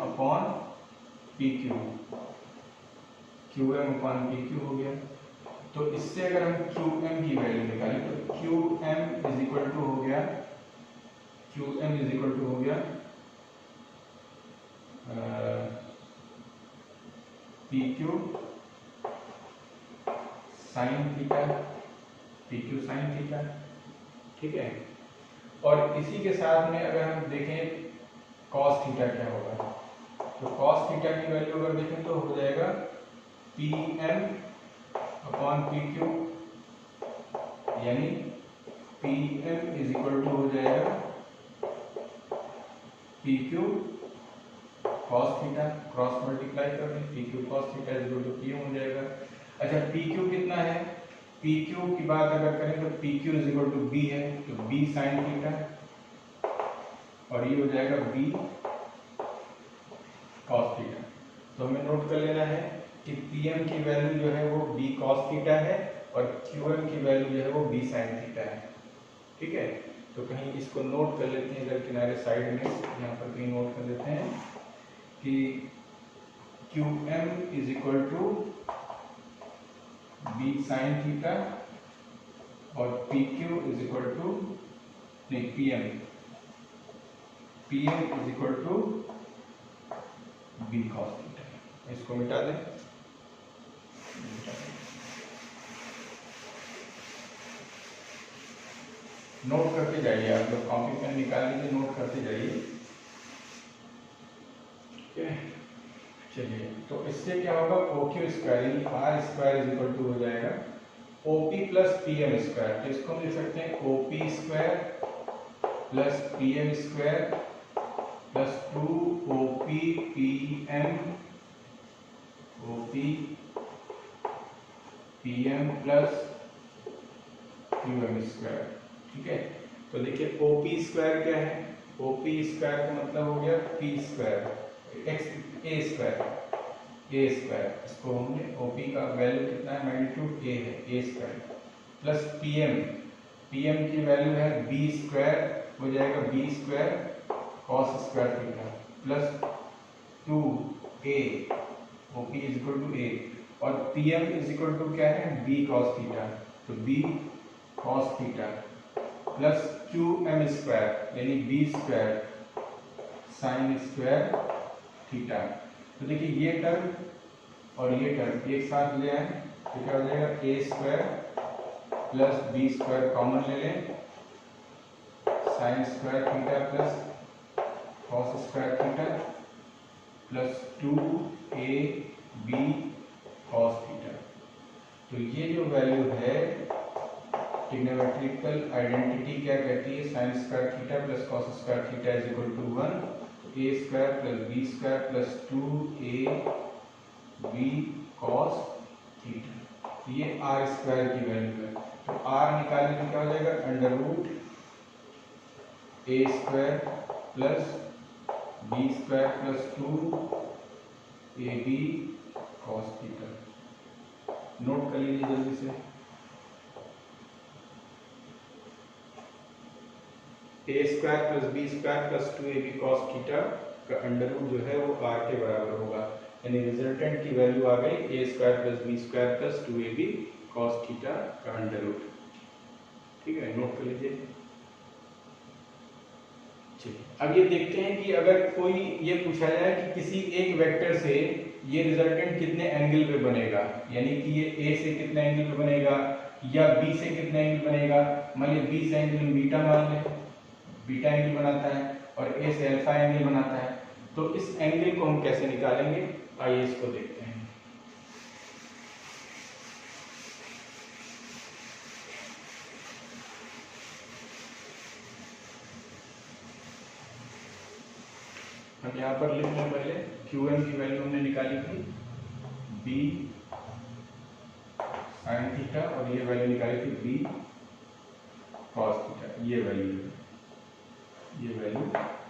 upon P Q, Q M upon P Q हो गया। तो इससे अगर हम क्यू एम की वैल्यू निकालें तो Q M is equal to हो गया, Q M is equal to हो गया P Q sine theta, P Q sine theta, ठीक है। और इसी के साथ में अगर हम देखें कॉस थीटा क्या होगा, तो कॉस थीटा की वैल्यू अगर देखें तो हो जाएगा P M upon P Q, यानी P M is equal to हो जाएगा P Q cos theta, cross multiply कर दें, P Q cos theta is equal to P M हो जाएगा। अच्छा, पी क्यू कितना है, पी क्यू की बात अगर करें तो P Q is equal to B है, तो बी साइन थीटा, और ये हो जाएगा बी कॉस थीटा। तो हमें नोट कर लेना है कि पी एम की वैल्यू जो है वो बी कॉस थीटा है, और क्यू एम की वैल्यू जो है वो बी साइन थीटा है, ठीक है। तो कहीं इसको नोट कर लेते हैं, इधर किनारे साइड में यहाँ पर कहीं नोट कर लेते हैं कि Q M is equal to b sine theta और P Q is equal to, नहीं P M is equal to b cos theta. इसको मिटा दें, नोट करते जाइए, आप लोग कॉपी पेन निकाल लीजिए, नोट करते जाइए, चलिए। तो इससे क्या होगा, ओ क्यू स्क्वायर यानी R square is equal to हो जाएगा O P plus P M square. तो इसको हम लिख सकते हैं O P square plus P M square plus 2 O P P M, O P P M plus Q M square, ठीक है। तो देखिए ओ पी स्क्वायर क्या है, ओ पी स्क्वायर का मतलब हो गया पी स्क्वायर एक्स ए स्क्वायर, इसको हमने ओ पी का वैल्यू कितना है, मैग्नीट्यूड ए है, a square plus P M की वैल्यू है बी स्क्वायर, हो जाएगा b square cos square theta plus 2 a, O P is equal to a, और P M is equal to क्या है, बी कॉस थीटा, तो b cos theta plus QM² यानी B² साइन स्क्वायर थीटा। तो देखिए ये टर्म और ये टर्म एक साथ ले आए तो क्या हो जाएगा A² प्लस B² कॉमन ले लें, sign square theta plus cos square theta plus 2AB cos theta. तो ये जो वैल्यू है ट्रिग्नोमेट्रिकल आइडेंटिटी क्या कहती है, sine square theta plus cos square theta is equal to 1, A² plus B² plus 2AB cos theta. ये R² की वैल्यू है। तो R निकालने में क्या हो जाएगा, under root A² plus B² plus 2AB cos theta. Note कर लीजिए जल्दी से। A² plus B² plus 2AB cos theta का अंडर रूट जो है वो R के बराबर होगा, यानी रिजल्टेंट की वैल्यू आ गई A² plus B² plus 2AB cos theta का अंडर रूट। ठीक है, नोट कर लीजिए। अब ये देखते हैं कि अगर कोई ये पूछा जाए कि किसी एक वेक्टर से ये रिजल्टेंट कितने एंगल पे बनेगा, यानी कि ये A से कितने एंगल पे बनेगा या B से कितने एंगल बनेगा। मान लीजिए B से एंगल बीटा मान लें, बीटा एंगल बनाता है और A से अल्फा एंगल बनाता है। तो इस एंगल को हम कैसे निकालेंगे, आइए इसको देखते हैं। हम यहाँ पर लिख लें पहले QM की वैल्यू हमने निकाली थी B साइन थीटा और ये वैल्यू निकाली थी B कॉस थीटा। ये वैल्यू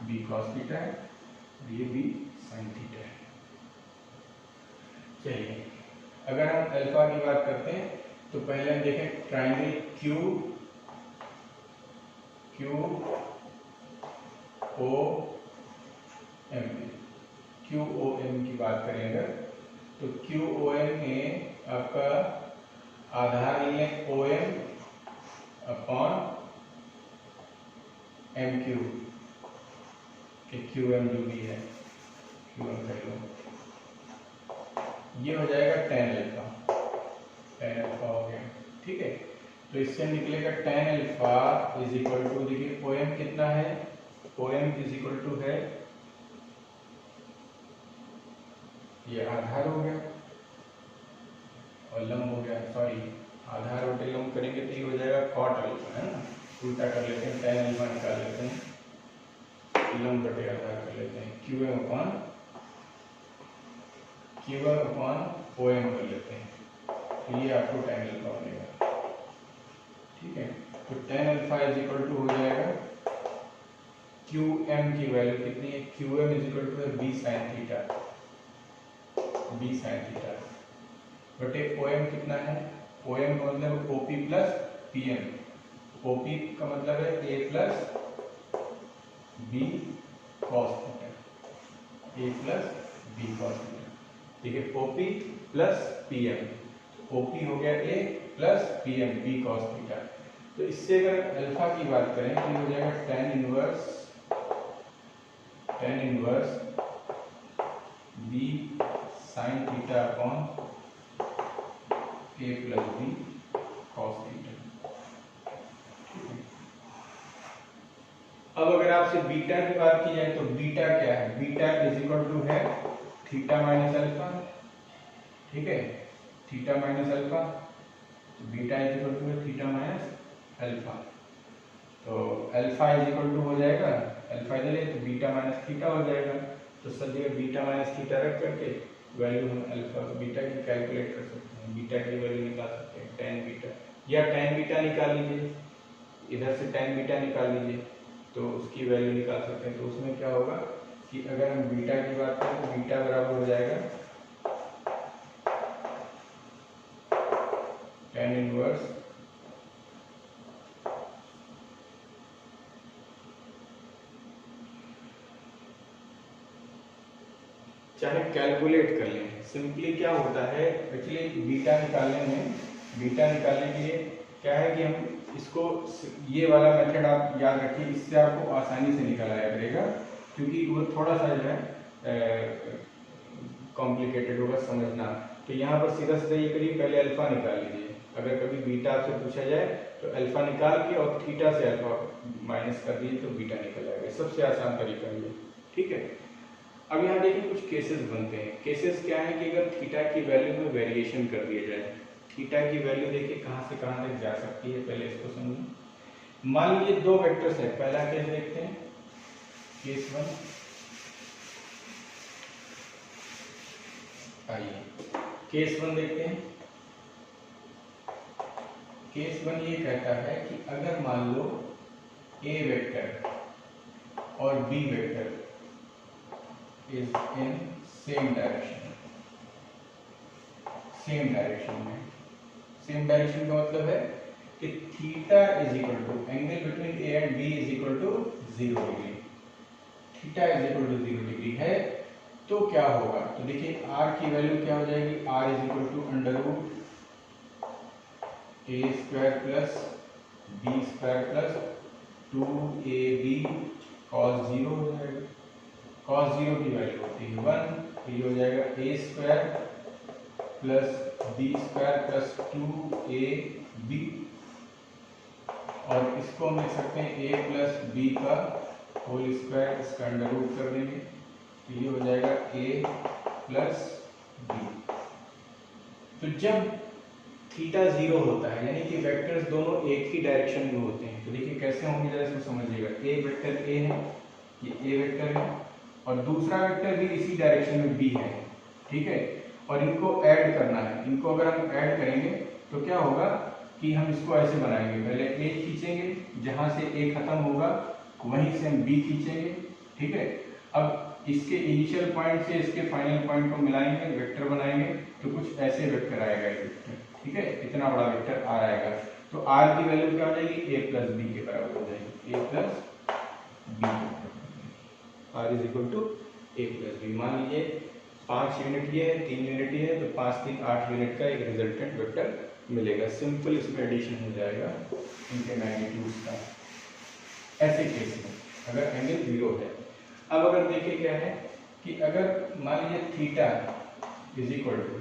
B कॉस थीटा है, ये B साइन थीटा है। चलिए अगर हम अल्फा की बात करते हैं तो पहले हम देखें ट्राइंगल QOM की बात करें अगर, तो QOM में आपका आधार लें OM अपॉन MQ के QM जो भी है QM कर लो, ये हो जाएगा tan अल्फा हो गया। ठीक है, तो इससे निकलेगा tan alpha is equal to, देखिए OM कितना है, OM इज इक्वल टू है, ये आधार हो गया और लंब हो गया, सॉरी आधार और लंब करेंगे तो ये हो जाएगा cot अल्फा, है ना। उल्टा कर लेते हैं, tan अल्फा निकाल लेते हैं, लंब बटे आधार कर लेते हैं, QM अपॉन OM कर लेते हैं, तो ये आपको tan अल्फा बनेगा। ठीक है, तो tan alpha is equal to हो जाएगा QM की वैल्यू कितनी है, QM इज इक्वल टू है B साइन थीटा बटे OM कितना है, OM का मतलब OP प्लस PM, OP का मतलब है A plus B cos theta, A plus B cos theta. ठीक है, OP प्लस PM, OP हो गया A plus PM B cos theta. तो इससे अगर अल्फा की बात करें तो हो जाएगा tan inverse B sine theta upon A plus B cos theta. अब अगर आपसे बीटा की बात की जाए तो बीटा क्या है, बीटा इज इक्वल टू है थीटा माइनस अल्फा। ठीक है, थीटा माइनस अल्फा, तो बीटा इज इक्वल टू है थीटा माइनस अल्फा। तो अल्फा इज इक्वल टू हो जाएगा, अल्फा इधर तो बीटा माइनस थीटा हो जाएगा। तो सब जगह बीटा माइनस थीटा रख करके वैल्यू हम अल्फा बीटा की कैलकुलेट कर सकते हैं, बीटा की वैल्यू निकाल सकते हैं, tan बीटा या tan बीटा निकाल लीजिए, इधर से tan बीटा निकाल लीजिए तो उसकी वैल्यू निकाल सकते हैं। तो उसमें क्या होगा कि अगर हम बीटा की बात करें तो बीटा बराबर हो जाएगा tan इनवर्स चाहे कैलकुलेट कर लें, सिंपली क्या होता है एक्चुअली बीटा निकालने के लिए क्या है कि हम इसको, ये वाला मेथड आप याद रखिए, इससे आपको आसानी से निकल आया करेगा, क्योंकि वो थोड़ा सा जो है कॉम्प्लिकेटेड होगा समझना। तो यहाँ पर सीधा सीधा ये करिए, पहले अल्फा निकाल लीजिए। अगर कभी बीटा आपसे पूछा जाए तो अल्फा निकाल के और थीटा से अल्फा माइनस कर दीजिए तो बीटा निकल आएगा। सबसे आसान तरीका है ये, ठीक है। अब यहाँ देखिए कुछ केसेस बनते हैं। केसेस क्या है कि अगर थीटा की वैल्यू में वेरिएशन कर दिया जाए, थीटा की वैल्यू देखिए कहाँ से कहाँ तक जा सकती है, पहले इसको समझिए। मान लीजिए दो वेक्टर्स है, पहला केस देखते हैं, केस 1। आइए केस 1 देखते हैं। केस 1 ये कहता है कि अगर मान लो ए वेक्टर और B vector is in same direction, same direction में, सेम डायरेक्शन का मतलब है कि theta is equal to angle between A and B is equal to 0 degree, theta is equal to 0 degree है, तो क्या होगा? तो देखिए r की वैल्यू क्या हो जाएगी, r is equal to under root A square plus B square plus 2ab cos 0 हो जाएगा। cos 0 की वैल्यू होती है 1, तो ये हो जाएगा A square plus B square plus 2ab, और इसको हम लिख सकते हैं a प्लस बी का होल स्क्वायर, इसका अंडर रूट कर देंगे, तो ये हो जाएगा a प्लस बी। तो जब थीटा 0 होता है, यानी कि वेक्टर्स दोनों एक ही डायरेक्शन में होते हैं, तो देखिए कैसे होंगे, जरा इसको समझिएगा। एक वेक्टर a है, ये a वेक्टर है, और दूसरा वेक्टर भी इसी डायरेक्शन में b है, ठीक है, और इनको ऐड करना है। इनको अगर हम ऐड करेंगे तो क्या होगा कि हम इसको ऐसे बनाएंगे, पहले a खींचेंगे, जहां से a खत्म होगा वहीं से हम b खींचेंगे, ठीक है। अब इसके इनिशियल पॉइंट से इसके फाइनल पॉइंट को मिलाएंगे, वेक्टर बनाएंगे, तो कुछ ऐसे वेक्टर आएगा ये वेक्टर, ठीक है, इतना बड़ा वेक्टर r आएगा। तो r की वैल्यू क्या हो जाएगी, a प्लस बी के बराबर हो जाएगी, a plus B, r is equal to a plus B. मान लीजिए 5 यूनिट ये है, 3 यूनिट ये है, तो 5 3 8 यूनिट का एक रिजल्टेंट वेक्टर मिलेगा। सिंपल इसमें एडिशन हो जाएगा इनके मैग्नीट्यूड्स का, ऐसे केस में अगर एंगल 0 है। अब अगर देखिए क्या है कि अगर मान लीजिए theta is equal to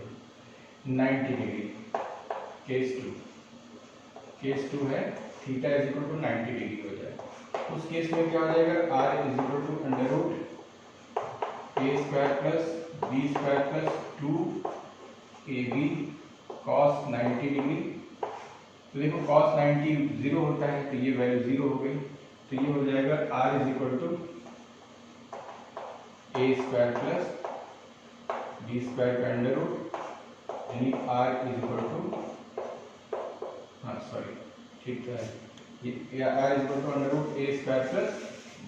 90 degree, case 2 है, theta is equal to 90 degree हो जाए, उस केस में क्या हो जाएगा, r is equal to under root A square plus B square plus 2ab cos 90 degree. तो देखो cos 90 0 होता है, तो ये वैल्यू 0 हो गई, तो ये हो जाएगा r is equal to A square plus B square का अंडर रूट, यानी r इज इक्वल टू, हाँ सॉरी ठीक है, ये r is equal to under root A square plus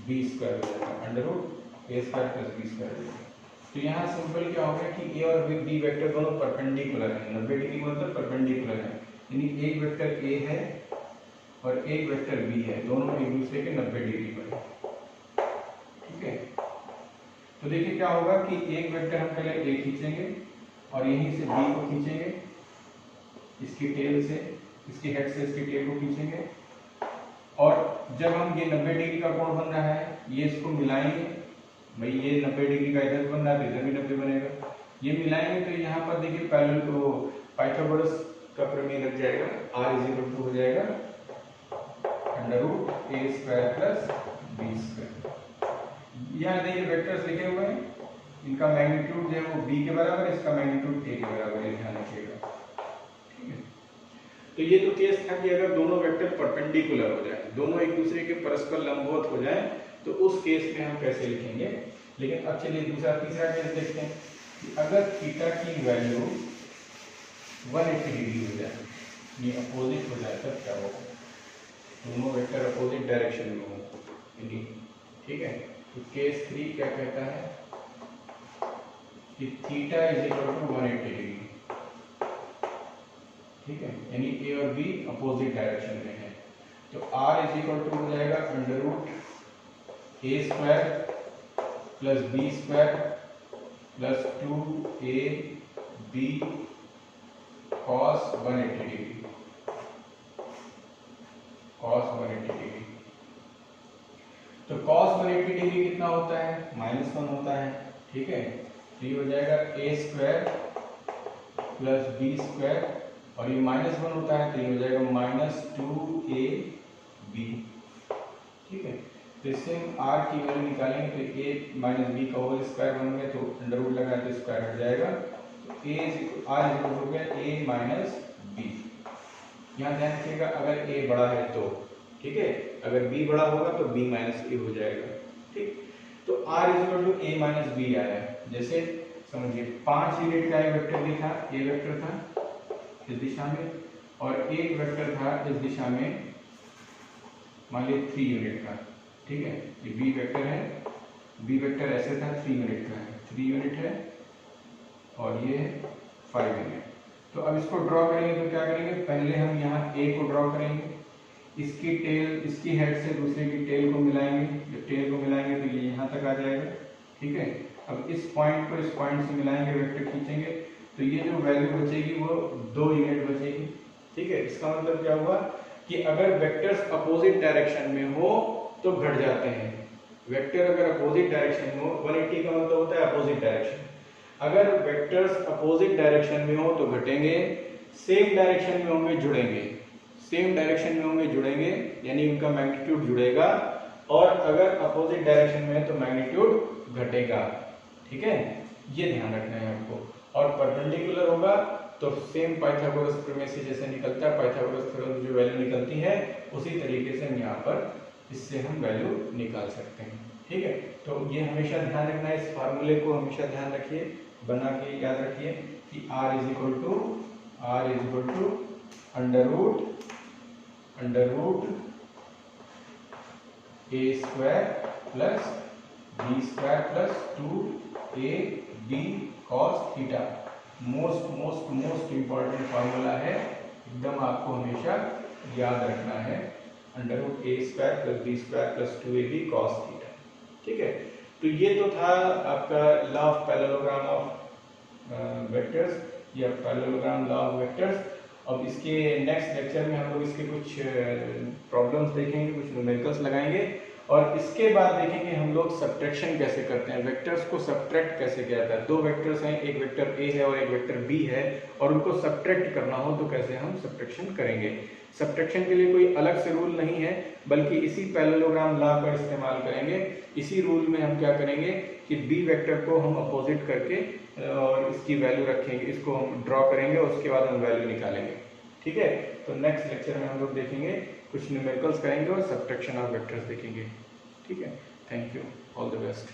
B square हो जाएगा, under root A square plus B square हो जाएगा। तो यहाँ सिंपल क्या हो गया कि ए और बी वेक्टर दोनों परपेंडिकुलर हैं, 90 डिग्री मतलब परपेंडिकुलर है, यानी एक वेक्टर ए है और एक वेक्टर बी है, दोनों एक दूसरे के 90 डिग्री पर है, ठीक है। तो देखिए क्या होगा कि एक वेक्टर हम पहले ए खींचेंगे और यहीं से बी को खींचेंगे, इसकी टेल से, इसकी हेड से इसकी टेल को खींचेंगे, और जब हम ये 90 डिग्री का कोण बन रहा है, ये इसको मिलाएंगे, भाई ये 90 डिग्री का इधर बन रहा है, इधर भी 90 बनेगा, ये मिलाएंगे तो यहाँ पर देखिए पैरेलल को पाइथागोरस का प्रमेय लग जाएगा, r इज इक्वल टू हो जाएगा under root A square plus B square. यहाँ देखिए वेक्टर्स लिखे हुए हैं, इनका मैग्नीट्यूड जो है वो b के बराबर है, इसका मैग्नीट्यूड a के बराबर है, ध्यान रखिएगा, ठीक है। तो ये तो केस था कि अगर दोनों वेक्टर परपेंडिकुलर हो जाए, दोनों एक दूसरे के परस्पर लंबवत हो जाए, तो उस केस में हम कैसे लिखेंगे। लेकिन अब चलिए दूसरा तीसरा केस देखते हैं कि अगर थीटा की वैल्यू 180 डिग्री हो जाए, ये अपोजिट हो जाए, तब क्या होगा, दोनों वेक्टर अपोजिट डायरेक्शन में हो, ठीक है। तो केस 3 क्या कहता है कि theta is equal to 180 degree, ठीक है, यानी ए और बी अपोजिट डायरेक्शन में है, तो r इज इक्वल टू हो जाएगा under root A square plus B square plus 2ab cos 180 degree, 180 degree. तो cos 180 डिग्री कितना होता है? -1 होता है, ठीक है। तो ये हो जाएगा a square plus b square, और ये -1 होता है तो ये हो जाएगा -2ab, ठीक है। तो इससे हम r की वैल्यू निकालेंगे तो a माइनस बी का होल स्क्वायर बनेंगे, तो अंडर रूट लगा तो स्क्वायर हट जाएगा, तो r इक्वल हो गया a माइनस बी। यहाँ ध्यान रखिएगा अगर a बड़ा है तो, ठीक है, अगर b बड़ा होगा तो b माइनस a हो जाएगा, ठीक। तो r equal to a minus B आया। जैसे समझिए 5 यूनिट का एक वेक्टर भी था, ये वेक्टर था इस दिशा में, और एक वेक्टर था इस दिशा में, मान लीजिए 3 यूनिट का, ठीक है। ये बी वेक्टर है, बी वेक्टर ऐसे था 3 यूनिट का है, 3 यूनिट है, और ये है 5 यूनिट। तो अब इसको ड्रॉ करेंगे तो क्या करेंगे, पहले हम यहाँ ए को ड्रॉ करेंगे, इसकी टेल, इसकी हेड से दूसरे की टेल को मिलाएंगे, जब टेल को मिलाएंगे तो ये यहाँ तक आ जाएगा, ठीक है। अब इस पॉइंट को इस पॉइंट से मिलाएंगे, वेक्टर खींचेंगे, तो ये जो वैल्यू बचेगी वो 2 यूनिट बचेगी, ठीक है। इसका मतलब क्या हुआ कि अगर वेक्टर्स अपोजिट डायरेक्शन में हो तो घट जाते हैं। वेक्टर अगर अपोजिट डायरेक्शन में हो, 180 का मतलब होता है अपोजिट डायरेक्शन, अगर वेक्टर्स अपोजिट डायरेक्शन में हो तो घटेंगे, सेम डायरेक्शन में होंगे जुड़ेंगे, सेम डायरेक्शन में होंगे जुड़ेंगे, यानी उनका मैग्नीट्यूड जुड़ेगा, और अगर अपोजिट डायरेक्शन में है तो मैग्नीट्यूड घटेगा, ठीक है। ये ध्यान रखना है आपको। और परपेंडिकुलर होगा तो सेम पाइथागोरस प्रमेय से जैसे निकलता है, पाइथागोरस थ्योरम जो वैल्यू निकलती है उसी तरीके से हम यहाँ पर इससे हम वैल्यू निकाल सकते हैं, ठीक है। तो ये हमेशा ध्यान रखना है, इस फार्मूले को हमेशा ध्यान रखिए, बना के याद रखिए कि r is equal to under root a square plus b square plus 2ab cos theta. Most important formula है, एकदम आपको हमेशा याद रखना है, under root a square plus b square plus 2ab cos theta, ठीक है। तो ये तो था आपका law of parallelogram of vectors या पैरेललोग्राम लॉ ऑफ वेक्टर्स। अब इसके नेक्स्ट लेक्चर में हम लोग इसके कुछ प्रॉब्लम्स देखेंगे, कुछ न्यूमेरिकल्स लगाएंगे, और इसके बाद देखेंगे हम लोग सब्ट्रैक्शन कैसे करते हैं, वेक्टर्स को सब्ट्रैक्ट कैसे किया जाता है। 2 वेक्टर्स हैं, एक वेक्टर a है और एक वेक्टर b है, और उनको सब्ट्रैक्ट करना हो तो कैसे हम सब्ट्रैक्शन करेंगे। सब्ट्रैक्शन के लिए कोई अलग से रूल नहीं है, बल्कि इसी पैरेललोग्राम लॉ का इस्तेमाल करेंगे। इसी रूल में हम क्या करेंगे कि b वेक्टर को हम अपोजिट करके और इसकी वैल्यू रखेंगे, इसको हम ड्रॉ करेंगे और उसके बाद हम वैल्यू निकालेंगे, ठीक है। तो नेक्स्ट लेक्चर में हम लोग देखेंगे, कुछ न्यूमेरिकल्स करेंगे और सब्ट्रैक्शन ऑफ वेक्टर्स देखेंगे, ठीक है। Thank you, all the best.